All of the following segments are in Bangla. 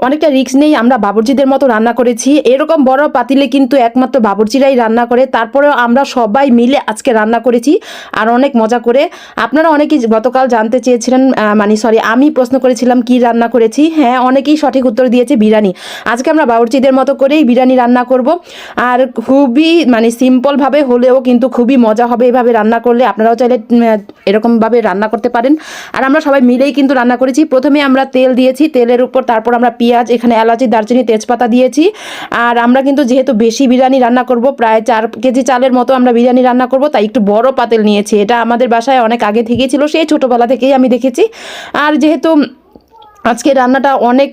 অনেকটা রিস্ক নেই আমরা বাবুর্চিদের মতো রান্না করেছি। এরকম বড় পাতিলে কিন্তু একমাত্র বাবুর্চিরাই রান্না করে। তারপরেও আমরা সবাই মিলে আজকে রান্না করেছি আর অনেক মজা করে। আপনারা অনেকেই গতকাল জানতে চেয়েছিলেন, আমি প্রশ্ন করেছিলাম কি রান্না করেছি। হ্যাঁ, অনেকেই সঠিক উত্তর দিয়েছে, বিরিয়ানি। আজকে আমরা বাবুর্চিদের মতো করেই বিরিয়ানি রান্না করব। আর খুবই সিম্পলভাবে হলেও কিন্তু খুবই মজা হবে এভাবে রান্না করলে। আপনারাও চাইলে এরকমভাবে রান্না করতে পারেন। আর আমরা সবাই মিলেই কিন্তু রান্না করেছি। প্রথমে আমরা তেল দিয়েছি, তেলের উপর তারপর আমরা পেঁয়াজ, এখানে এলাচি, দারচিনি, তেজপাতা দিয়েছি। আর আমরা কিন্তু যেহেতু বেশি বিরিয়ানি রান্না করব, প্রায় 4 কেজি চালের মতো আমরা বিরিয়ানি রান্না করব, তাই একটু বড় পাতিল নিয়েছি। এটা আমাদের বাসায় অনেক আগে থেকেই ছিল, সেই ছোটোবেলা থেকেই আমি দেখেছি। আর যেহেতু আজকে রান্নাটা অনেক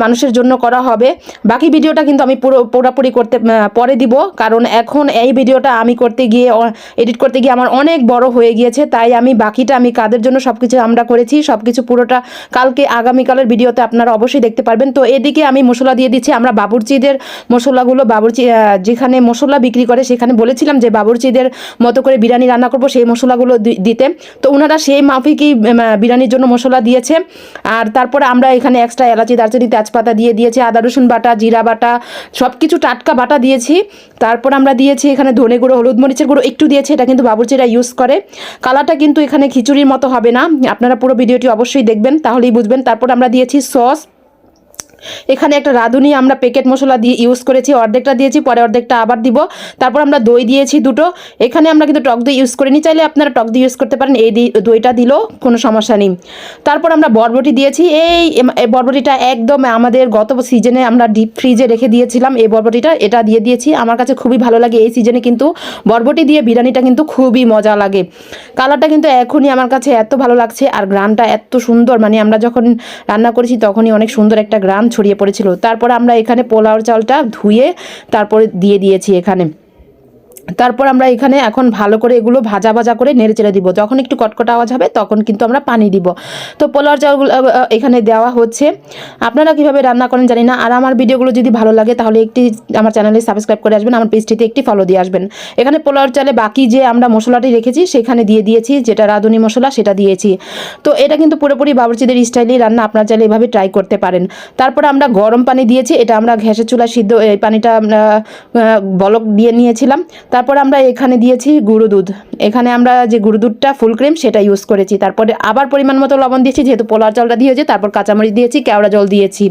মানুষের জন্য করা হবে, বাকি ভিডিওটা কিন্তু আমি পুরোপুরি করতে পরে দিব, কারণ এখন এই ভিডিওটা আমি করতে গিয়ে এডিট করতে গিয়ে আমার অনেক বড় হয়ে গিয়েছে। তাই আমি বাকিটা আমি কাদের জন্য সব কিছু আমরা করেছি সব কিছু পুরোটা কালকে আগামীকালের ভিডিওতে আপনারা অবশ্যই দেখতে পারবেন। তো এদিকে আমি মশলা দিয়ে দিচ্ছি। আমরা বাবুর্চিদের মশলাগুলো, বাবুর্চি যেখানে মশলা বিক্রি করে সেখানে বলেছিলাম যে বাবুর্চিদের মতো করে বিরিয়ানি রান্না করব, সেই মশলাগুলো দিতে। তো ওনারা সেই মাফিকই বিরিয়ানির জন্য মশলা দিয়েছে। আর তারপরে আমরা এখানে এক্সট্রা এলাচি, দারচিনি, তেজপাতা দিয়ে দিয়েছি, আদা রসুন বাটা, জিরা বাটা, সব কিছু টাটকা বাটা দিয়েছি। তারপর আমরা দিয়েছি এখানে ধনে গুঁড়ো, হলুদ মরিচের গুঁড়ো একটু দিয়েছি, এটা কিন্তু বাবুর্চিরা ইউজ করে। কালারটা কিন্তু এখানে খিচুড়ির মতো হবে না, আপনারা পুরো ভিডিওটি অবশ্যই দেখবেন, তাহলেই বুঝবেন। তারপর আমরা দিয়েছি সস। এখানে একটা রাঁধুনি আমরা প্যাকেট মশলা দিয়ে ইউজ করেছি, অর্ধেকটা দিয়েছি, পরে অর্ধেকটা আবার দিব। তারপর আমরা দই দিয়েছি 2টো। এখানে আমরা কিন্তু টক দই ইউজ করিনি, চাইলে আপনারা টক দই ইউজ করতে পারেন, এই দইটা দিলেও কোনো সমস্যা নেই। তারপর আমরা বরবটি দিয়েছি। এই বরবটিটা একদম আমাদের গত সিজনে আমরা ডিপ ফ্রিজে রেখে দিয়েছিলাম, এই বরবটিটা এটা দিয়ে দিয়েছি। আমার কাছে খুবই ভালো লাগে এই সিজনে, কিন্তু বরবটি দিয়ে বিরিয়ানিটা কিন্তু খুবই মজা লাগে। কালারটা কিন্তু এখনই আমার কাছে এত ভালো লাগছে, আর গ্রানটা এত সুন্দর, আমরা যখন রান্না করেছি তখনই অনেক সুন্দর একটা গ্রান ছড়িয়ে পড়েছিল। তারপর আমরা এখানে পোলাওর চালটা ধুয়ে তারপরে দিয়ে দিয়েছি এখানে। তারপর আমরা এখানে এখন ভালো করে এগুলো ভাজা ভাজা করে নেড়ে চেড়ে দিব। যখন একটু কটকট আওয়াজ হবে তখন কিন্তু আমরা পানি দিব। তো পোলাওর চালগুলো এখানে দেওয়া হচ্ছে। আপনারা কিভাবে রান্না করেন জানি না। আর আমার ভিডিওগুলো যদি ভালো লাগে তাহলে আমার চ্যানেলে সাবস্ক্রাইব করে আসবেন, আমার পেজটিতে একটি ফলো দিয়ে আসবেন। এখানে পোলাওর চালে বাকি যে আমরা মশলাটি রেখেছি সেখানে দিয়ে দিয়েছি, যেটা রাঁধুনি মশলা সেটা দিয়েছি। তো এটা কিন্তু পুরোপুরি বাবুর্চিদের স্টাইলেই রান্না, আপনারা চাইলে এভাবে ট্রাই করতে পারেন। তারপর আমরা গরম পানি দিয়েছি, এটা আমরা গ্যাসের চুলা সিদ্ধ এই পানিটা বলক দিয়ে নিয়েছিলাম। তারপর আমরা এখানে দিয়েছি গুঁড়ো দুধ। এখানে আমরা যে গুঁড়ো দুধটা ফুল ক্রিম সেটা ইউজ করেছি। তারপরে আবার পরিমাণ মতো লবণ দিয়েছি, যেহেতু পোলার জলটা দিয়েছি। তারপর কাঁচামরিচ দিয়েছি, কেওড়া জল দিয়েছি।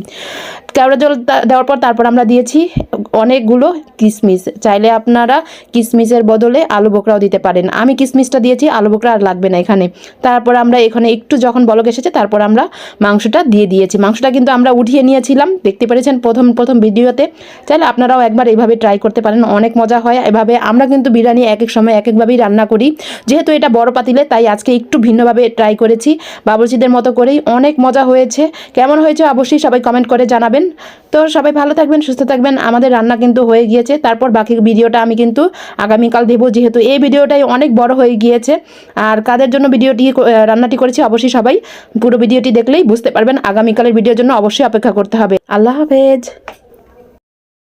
কেওড়া জল দেওয়ার পর তারপর আমরা দিয়েছি অনেকগুলো কিশমিশ। চাইলে আপনারা কিশমিশের বদলে আলু বোখরাও দিতে পারেন। আমি কিশমিশটা দিয়েছি, আলু বোখরা আর লাগবে না এখানে। তারপর আমরা এখানে একটু যখন বলক এসেছে তারপর আমরা মাংসটা দিয়ে দিয়েছি। মাংসটা কিন্তু আমরা উঠিয়ে নিয়েছিলাম, দেখতে পেরেছেন প্রথম ভিডিওতে। চাইলে আপনারাও একবার এইভাবে ট্রাই করতে পারেন, অনেক মজা হয় এভাবে। আমরা কিন্তু বিরিয়ানি এক এক সময় এক একভাবেই রান্না করি, যেহেতু এটা বড় পাতিলে তাই আজকে একটু ভিন্নভাবে ট্রাই করেছি, বাবুর্চিদের মতো করেই। অনেক মজা হয়েছে। কেমন হয়েছে অবশ্যই সবাই কমেন্ট করে জানাবেন। তো সবাই ভালো থাকবেন, সুস্থ থাকবেন। আমাদের রান্না কিন্তু হয়ে গিয়েছে। তারপর বাকি ভিডিওটা আমি কিন্তু আগামীকাল দেব, যেহেতু এই ভিডিওটাই অনেক বড় হয়ে গিয়েছে। আর কাদের জন্য রান্নাটি করেছি অবশ্যই সবাই পুরো ভিডিওটি দেখলেই বুঝতে পারবেন। আগামীকালের ভিডিওর জন্য অবশ্যই অপেক্ষা করতে হবে। আল্লাহ হাফেজ।